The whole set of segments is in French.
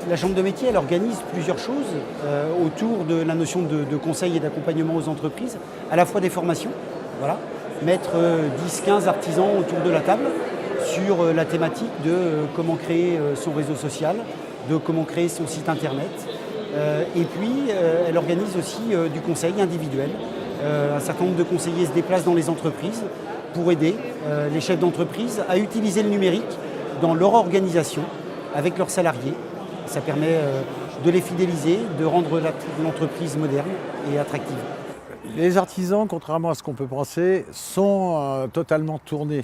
La Chambre de métier, elle organise plusieurs choses autour de la notion de conseil et d'accompagnement aux entreprises, à la fois des formations, voilà, mettre 10-15 artisans autour de la table sur la thématique de comment créer son réseau social, de comment créer son site internet. Et puis, elle organise aussi du conseil individuel. Un certain nombre de conseillers se déplacent dans les entreprises pour aider les chefs d'entreprise à utiliser le numérique dans leur organisation avec leurs salariés. Ça permet de les fidéliser, de rendre l'entreprise moderne et attractive. Les artisans, contrairement à ce qu'on peut penser, sont totalement tournés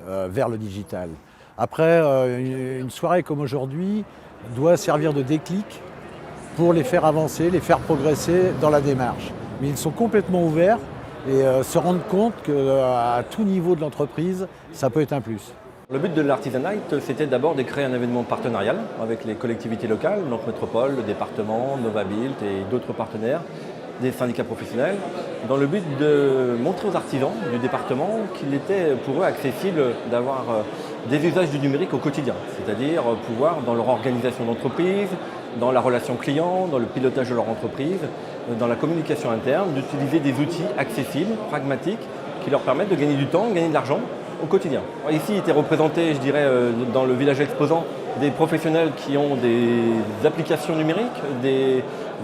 vers le digital. Après, une soirée comme aujourd'hui doit servir de déclic pour les faire avancer, les faire progresser dans la démarche. Mais ils sont complètement ouverts et se rendent compte qu'à tout niveau de l'entreprise, ça peut être un plus. Le but de l'Artisan Night, c'était d'abord de créer un événement partenarial avec les collectivités locales, Nantes Métropole, le département, Novabuild et d'autres partenaires, des syndicats professionnels, dans le but de montrer aux artisans du département qu'il était pour eux accessible d'avoir des usages du numérique au quotidien, c'est-à-dire pouvoir, dans leur organisation d'entreprise, dans la relation client, dans le pilotage de leur entreprise, dans la communication interne, d'utiliser des outils accessibles, pragmatiques, qui leur permettent de gagner du temps, gagner de l'argent au quotidien. Ici étaient représentés, je dirais, dans le village exposant, des professionnels qui ont des applications numériques, des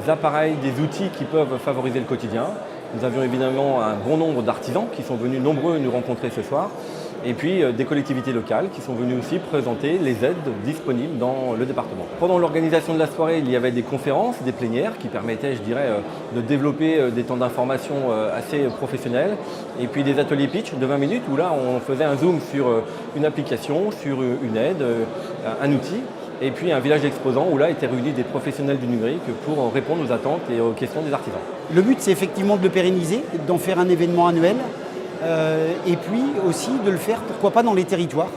appareils, des outils qui peuvent favoriser le quotidien. Nous avions évidemment un bon nombre d'artisans qui sont venus nombreux nous rencontrer ce soir. Et puis des collectivités locales qui sont venues aussi présenter les aides disponibles dans le département. Pendant l'organisation de la soirée, il y avait des conférences, des plénières qui permettaient, je dirais, de développer des temps d'information assez professionnels. Et puis des ateliers pitch de 20 minutes où là on faisait un zoom sur une application, sur une aide, un outil. Et puis un village d'exposants où là étaient réunis des professionnels du numérique pour répondre aux attentes et aux questions des artisans. Le but, c'est effectivement de le pérenniser, d'en faire un événement annuel. Et puis aussi de le faire, pourquoi pas, dans les territoires,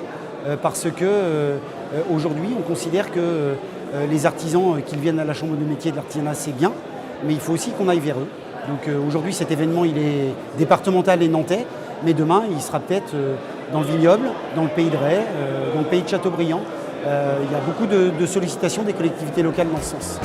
parce que aujourd'hui on considère que les artisans qui viennent à la Chambre de métier de l'artisanat, c'est bien, mais il faut aussi qu'on aille vers eux. Donc aujourd'hui cet événement il est départemental et nantais, mais demain il sera peut-être dans le vignoble, dans le pays de Ray, dans le pays de Châteaubriand. Il y a beaucoup de sollicitations des collectivités locales dans ce sens.